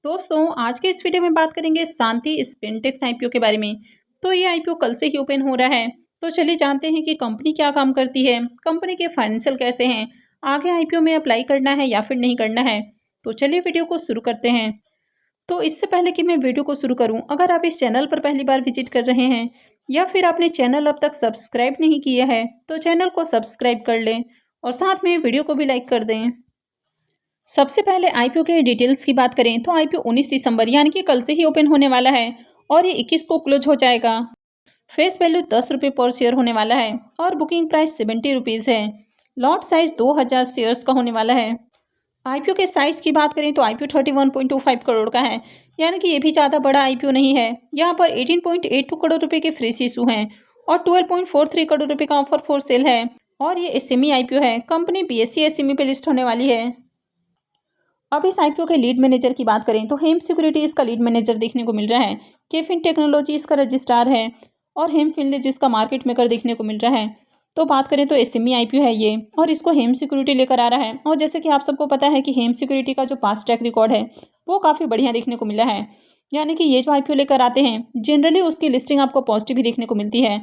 दोस्तों आज के इस वीडियो में बात करेंगे शांति स्पिनटेक्स आईपीओ के बारे में। तो ये आईपीओ कल से ही ओपन हो रहा है। तो चलिए जानते हैं कि कंपनी क्या काम करती है, कंपनी के फाइनेंशियल कैसे हैं, आगे आईपीओ में अप्लाई करना है या फिर नहीं करना है। तो चलिए वीडियो को शुरू करते हैं। तो इससे पहले कि मैं वीडियो को शुरू करूं, अगर आप इस चैनल पर पहली बार विजिट कर रहे हैं या फिर आपने चैनल अब तक सब्सक्राइब नहीं किया है तो चैनल को सब्सक्राइब कर लें और साथ में वीडियो को भी लाइक कर दें। सबसे पहले आईपीओ के डिटेल्स की बात करें तो आईपीओ 19 दिसंबर यानी कि कल से ही ओपन होने वाला है और ये 21 को क्लोज हो जाएगा। फेस वैल्यू 10 रुपये पर शेयर होने वाला है और बुकिंग प्राइस 70 रुपीज़ है। लॉट साइज 2000 शेयर्स का होने वाला है। आईपीओ के साइज की बात करें तो आईपीओ 31.25 करोड़ का है, यानी कि ये भी ज़्यादा बड़ा आईपीओ नहीं है। यहाँ पर 18.82 करोड़ रुपये के फ्री इशू हैं और 12.43 करोड़ रुपये का ऑफर फॉर सेल है और ये एसएमई आईपीओ है। कंपनी बीएसई एसएमई पे लिस्ट होने वाली है। अब इस आईपीओ के लीड मैनेजर की बात करें तो हेम सिक्योरिटी इसका लीड मैनेजर देखने को मिल रहा है। केफिन टेक्नोलॉजी इसका रजिस्ट्रार है और हेम फिनले जिसका मार्केट मेकर देखने को मिल रहा है। तो बात करें तो एसएमई आईपीओ है ये और इसको हेम सिक्योरिटी लेकर आ रहा है। और जैसे कि आप सबको पता है कि हेम सिक्योरिटी का जो पास्ट ट्रैक रिकॉर्ड है वो काफ़ी बढ़िया देखने को मिला है, यानी कि ये जो आईपीओ लेकर आते हैं जनरली उसकी लिस्टिंग आपको पॉजिटिव ही देखने को मिलती है।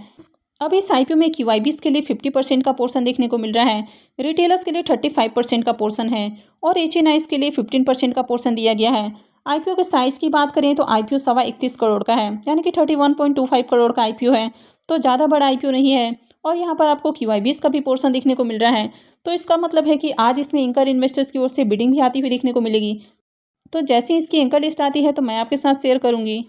अब इस आईपीओ में क्यूआईबीज के लिए 50% का पोर्शन देखने को मिल रहा है, रिटेलर्स के लिए 35% का पोर्शन है और एचएनआईज के लिए 15% का पोर्शन दिया गया है। आईपीओ के साइज़ की बात करें तो आईपीओ 31.25 करोड़ का है, यानी कि 31.25 करोड़ का आईपीओ है। तो ज़्यादा बड़ा आईपीओ नहीं है और यहाँ पर आपको क्यूआईबीज का भी पोर्शन देखने को मिल रहा है। तो इसका मतलब है कि आज इसमें एंकर इन्वेस्टर्स की ओर से बिडिंग भी आती हुई देखने को मिलेगी। तो जैसे ही इसकी एंकर लिस्ट आती है तो मैं आपके साथ शेयर करूँगी।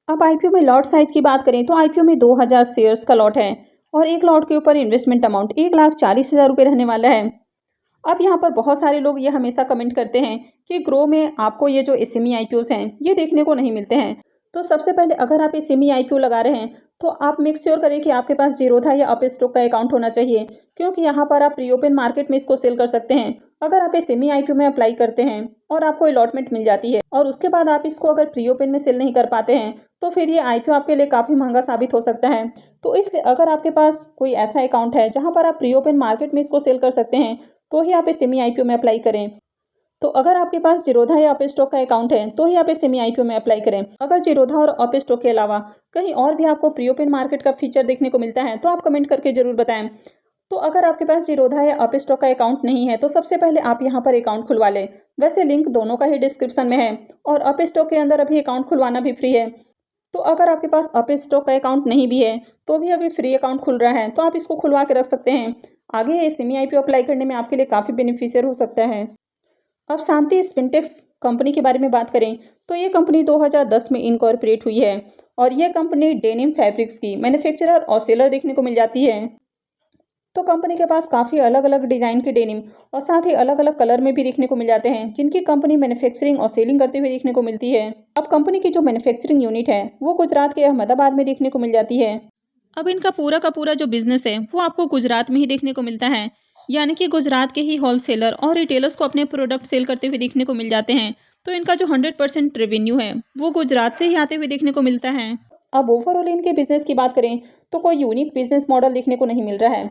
अब आईपीओ में लॉट साइज की बात करें तो आईपीओ में 2000 शेयर्स का लॉट है और एक लॉट के ऊपर इन्वेस्टमेंट अमाउंट 1,40,000 रुपये रहने वाला है। अब यहाँ पर बहुत सारे लोग ये हमेशा कमेंट करते हैं कि ग्रो में आपको ये जो एसएमई आईपीओस हैं ये देखने को नहीं मिलते हैं। तो सबसे पहले अगर आप एसएमई आईपीओ लगा रहे हैं तो आप मेक श्योर करें कि आपके पास जीरोधा या अप स्टॉक का अकाउंट होना चाहिए, क्योंकि यहाँ पर आप प्री ओपन मार्केट में इसको सेल कर सकते हैं। अगर आप एसएमई आईपीओ में अप्लाई करते हैं और आपको अलॉटमेंट मिल जाती है और उसके बाद आप इसको अगर प्री ओपन में सेल नहीं कर पाते हैं तो फिर ये आईपीओ आपके लिए काफ़ी महंगा साबित हो सकता है। तो इसलिए अगर आपके पास कोई ऐसा अकाउंट है जहाँ पर आप प्री ओपन मार्केट में इसको सेल कर सकते हैं तो ही आप एसएमई आईपीओ में अप्लाई करें। तो अगर आपके पास जीरोधा या अप स्टॉक का अकाउंट है तो ही आप एसएमई आईपीओ में अप्लाई करें। अगर जीरोधा और अप स्टॉक के अलावा कहीं और भी आपको प्री ओपन मार्केट का फीचर देखने को मिलता है तो आप कमेंट करके जरूर बताएं। तो अगर आपके पास जीरोधा या अप स्टॉक का अकाउंट नहीं है तो सबसे पहले आप यहाँ पर अकाउंट खुलवा लें। वैसे लिंक दोनों का ही डिस्क्रिप्शन में है और अप स्टॉक के अंदर अभी अकाउंट खुलवाना भी फ्री है। तो अगर आपके पास अप स्टॉक का अकाउंट नहीं भी है तो भी अभी फ्री अकाउंट खुल रहा है, तो आप इसको खुलवा के रख सकते हैं। आगे एसएमई आईपीओ अप्लाई करने में आपके लिए काफ़ी बेनिफिशियल हो सकता है। अब शांति स्पिनटेक्स कंपनी के बारे में बात करें तो ये कंपनी 2010 में इनकॉर्पोरेट हुई है और ये कंपनी डेनिम फैब्रिक्स की मैन्युफैक्चरर और सेलर देखने को मिल जाती है। तो कंपनी के पास काफ़ी अलग अलग डिज़ाइन के डेनिम और साथ ही अलग अलग कलर में भी देखने को मिल जाते हैं, जिनकी कंपनी मैन्युफैक्चरिंग और सेलिंग करते हुए देखने को मिलती है। अब कंपनी की जो मैन्युफैक्चरिंग यूनिट है वो गुजरात के अहमदाबाद में देखने को मिल जाती है। अब इनका पूरा का पूरा जो बिजनेस है वो आपको गुजरात में ही देखने को मिलता है, यानी कि गुजरात के ही होलसेलर और रिटेलर्स को अपने प्रोडक्ट सेल करते हुए देखने को मिल जाते हैं। तो इनका जो 100% रेवेन्यू है वो गुजरात से ही आते हुए देखने को मिलता है। अब ओवरऑल इनके बिजनेस की बात करें तो कोई यूनिक बिजनेस मॉडल देखने को नहीं मिल रहा है,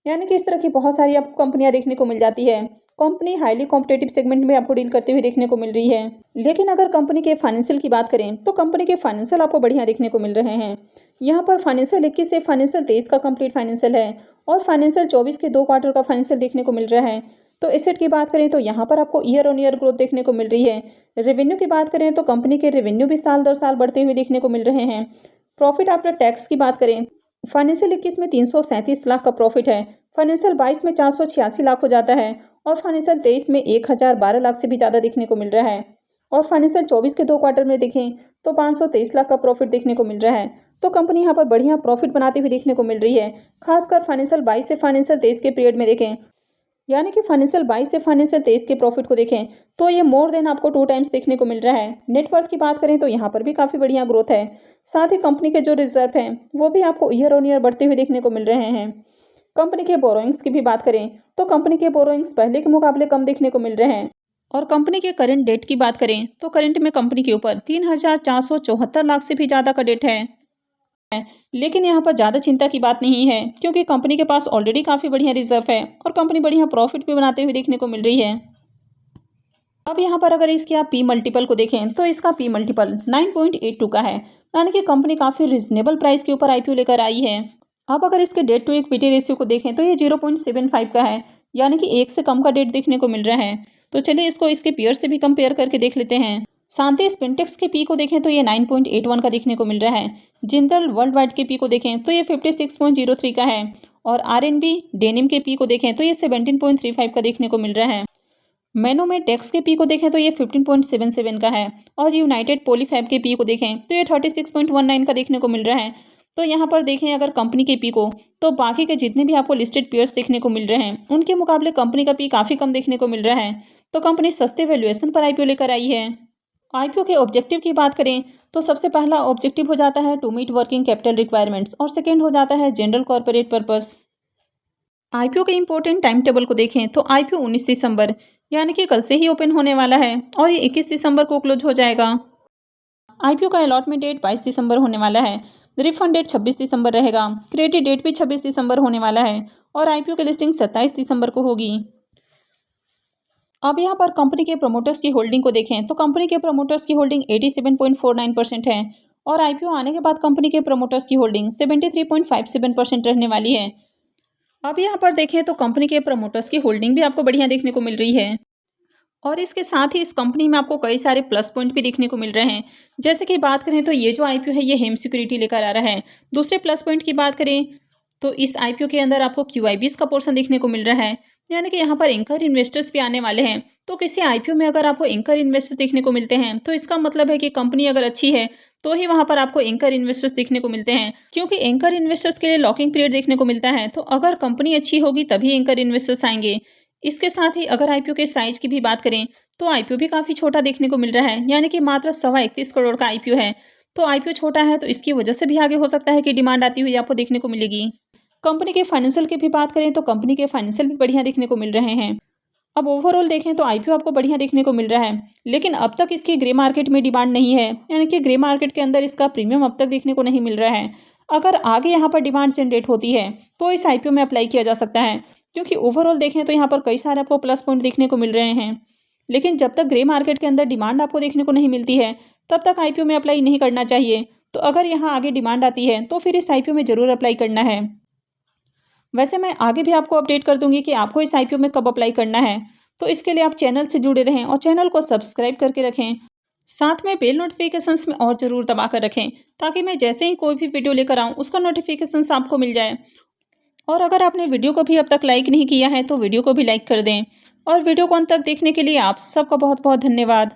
यानी कि इस तरह की बहुत सारी आपको कंपनियां देखने को मिल जाती है। कंपनी हाईली कॉम्पिटेटिव सेगमेंट में आपको डील करते हुए देखने को मिल रही है। लेकिन अगर कंपनी के फाइनेंशियल की बात करें तो कंपनी के फाइनेंशियल आपको बढ़िया देखने को मिल रहे हैं। यहाँ पर फाइनेंशियल 21 से फाइनेंशियल 23 का कंप्लीट फाइनेंशियल है और फाइनेंशियल 24 के 2 क्वार्टर का फाइनेंशियल देखने को मिल रहा है। तो एसेट की बात करें तो यहाँ पर आपको ईयर ऑन ईयर ग्रोथ देखने को मिल रही है। रेवेन्यू की बात करें तो कंपनी के रेवेन्यू भी साल दर साल बढ़ते हुए देखने को मिल रहे हैं। प्रॉफिट आफ्टर टैक्स की बात करें, फाइनेंशियल 21 में 337 लाख का प्रॉफिट है, फाइनेंशियल 22 में 486 लाख हो जाता है और फाइनेंशियल 23 में 1012 लाख से भी ज़्यादा देखने को मिल रहा है और फाइनेंशियल 24 के 2 क्वार्टर में देखें तो 523 लाख का प्रॉफिट देखने को मिल रहा है। तो कंपनी यहाँ पर बढ़िया प्रॉफिट बनाती हुई देखने को मिल रही है, खासकर फाइनेंशियल 22 से फाइनेंशियल 23 के पीरियड में देखें, यानी कि फाइनेंशियल 22 से फाइनेंशियल 23 के प्रॉफिट को देखें तो ये मोर देन आपको 2 टाइम्स देखने को मिल रहा है। नेटवर्थ की बात करें तो यहाँ पर भी काफ़ी बढ़िया ग्रोथ है। साथ ही कंपनी के जो रिजर्व हैं वो भी आपको ईयर ऑन ईयर बढ़ते हुए देखने को मिल रहे हैं। कंपनी के बोरोइंग्स की भी बात करें तो कंपनी के बोरोइंग्स पहले के मुकाबले कम देखने को मिल रहे हैं और कंपनी के करंट डेट की बात करें तो करंट में कंपनी के ऊपर 3,474 लाख से भी ज़्यादा का डेट है। लेकिन यहाँ पर ज़्यादा चिंता की बात नहीं है, क्योंकि कंपनी के पास ऑलरेडी काफ़ी बढ़िया रिजर्व है और कंपनी बढ़िया प्रॉफिट भी बनाते हुए देखने को मिल रही है। अब यहाँ पर अगर इसकी आप पी मल्टीपल को देखें तो इसका पी मल्टीपल 9.82 का है, यानी कि कंपनी काफ़ी रिजनेबल प्राइस के ऊपर आईपीओ लेकर आई है। अब अगर इसके डेट टू इक्विटी रेशियो को देखें तो ये 0.75 का है, यानी कि 1 से कम का डेट देखने को मिल रहा है। तो चलिए इसको इसके पीयर से भी कंपेयर करके देख लेते हैं। शांति स्पिनटेक्स के पी को देखें तो ये 9.81 का देखने को मिल रहा है। जिंदल वर्ल्ड वाइड के पी को देखें तो ये 56.03 का है। और आरएनबी डेनिम के पी को देखें तो ये 17.35 का देखने को मिल रहा है। मैनोमेटेक्स के पी को देखें तो ये 15.77 का है। और यूनाइटेड पॉलीफैब के पी को देखें तो ये 36.19 का देखने को मिल रहा है। तो यहाँ पर देखें अगर कंपनी के पी को, तो बाकी के जितने भी आपको लिस्टेड पेयर्स देखने को मिल रहे हैं उनके मुकाबले कंपनी का पी काफ़ी कम देखने को मिल रहा है। तो कंपनी सस्ते वैल्यूएशन पर आईपीओ लेकर आई है। आईपीओ के ऑब्जेक्टिव की बात करें तो सबसे पहला ऑब्जेक्टिव हो जाता है to meet working capital requirements और सेकेंड हो जाता है जनरल कॉर्पोरेट पर्पस। आईपीओ के इंपॉर्टेंट टाइम टेबल को देखें तो आईपीओ 19 दिसंबर यानी कि कल से ही ओपन होने वाला है और ये 21 दिसंबर को क्लोज हो जाएगा। आईपीओ का अलॉटमेंट डेट 22 दिसंबर होने वाला है। रिफंड डेट 26 दिसंबर रहेगा। क्रेडिट डेट भी 26 दिसंबर होने वाला है और आईपीओ की लिस्टिंग 27 दिसंबर को होगी। अब यहाँ पर कंपनी के प्रमोटर्स की होल्डिंग को देखें तो कंपनी के प्रमोटर्स की होल्डिंग 87.49% है और आईपीओ आने के बाद कंपनी के प्रमोटर्स की होल्डिंग 73.57% रहने वाली है। अब यहाँ पर देखें तो कंपनी के प्रमोटर्स की होल्डिंग भी आपको बढ़िया देखने को मिल रही है और इसके साथ ही इस कंपनी में आपको कई सारे प्लस पॉइंट भी देखने को मिल रहे हैं। जैसे कि बात करें तो ये जो आईपीओ है ये हेम सिक्योरिटी लेकर आ रहा है। दूसरे प्लस पॉइंट की बात करें तो इस आईपीओ के अंदर आपको क्यूआईबीज का पोर्शन देखने को मिल रहा है, यानी कि यहाँ पर एंकर इन्वेस्टर्स भी आने वाले हैं। तो किसी आईपीओ में अगर आपको एंकर इन्वेस्टर्स देखने को मिलते हैं तो इसका मतलब है कि कंपनी अगर अच्छी है तो ही वहाँ पर आपको एंकर इन्वेस्टर्स देखने को मिलते हैं, क्योंकि एंकर इन्वेस्टर्स के लिए लॉकिंग पीरियड देखने को मिलता है। तो अगर कंपनी अच्छी होगी तभी एंकर इन्वेस्टर्स आएंगे। इसके साथ ही अगर आईपीओ के साइज की भी बात करें तो आईपीओ भी काफ़ी छोटा देखने को मिल रहा है, यानी कि मात्र 31.25 करोड़ का आईपीओ है। तो आईपीओ छोटा है तो इसकी वजह से भी आगे हो सकता है कि डिमांड आती हुई आपको देखने को मिलेगी। कंपनी के फाइनेंशियल की भी बात करें तो कंपनी के फाइनेंशियल भी बढ़िया देखने को मिल रहे हैं। अब ओवरऑल देखें तो आईपीओ आपको बढ़िया देखने को मिल रहा है, लेकिन अब तक इसकी ग्रे मार्केट में डिमांड नहीं है, यानी कि ग्रे मार्केट के अंदर इसका प्रीमियम अब तक देखने को नहीं मिल रहा है। अगर आगे यहाँ पर डिमांड जनरेट होती है तो इस आईपीओ में अप्लाई किया जा सकता है, क्योंकि ओवरऑल देखें तो यहाँ पर कई सारे आपको प्लस पॉइंट देखने को मिल रहे हैं। लेकिन जब तक ग्रे मार्केट के अंदर डिमांड आपको देखने को नहीं मिलती है तब तक आईपीओ में अप्लाई नहीं करना चाहिए। तो अगर यहाँ आगे डिमांड आती है तो फिर इस आईपीओ में ज़रूर अप्लाई करना है। वैसे मैं आगे भी आपको अपडेट कर दूंगी कि आपको इस आईपीओ में कब अप्लाई करना है, तो इसके लिए आप चैनल से जुड़े रहें और चैनल को सब्सक्राइब करके रखें। साथ में बेल नोटिफिकेशंस में और ज़रूर दबा कर रखें ताकि मैं जैसे ही कोई भी वीडियो लेकर आऊँ उसका नोटिफिकेशंस आपको मिल जाए। और अगर आपने वीडियो को भी अब तक लाइक नहीं किया है तो वीडियो को भी लाइक कर दें। और वीडियो को अंत तक देखने के लिए आप सबका बहुत बहुत धन्यवाद।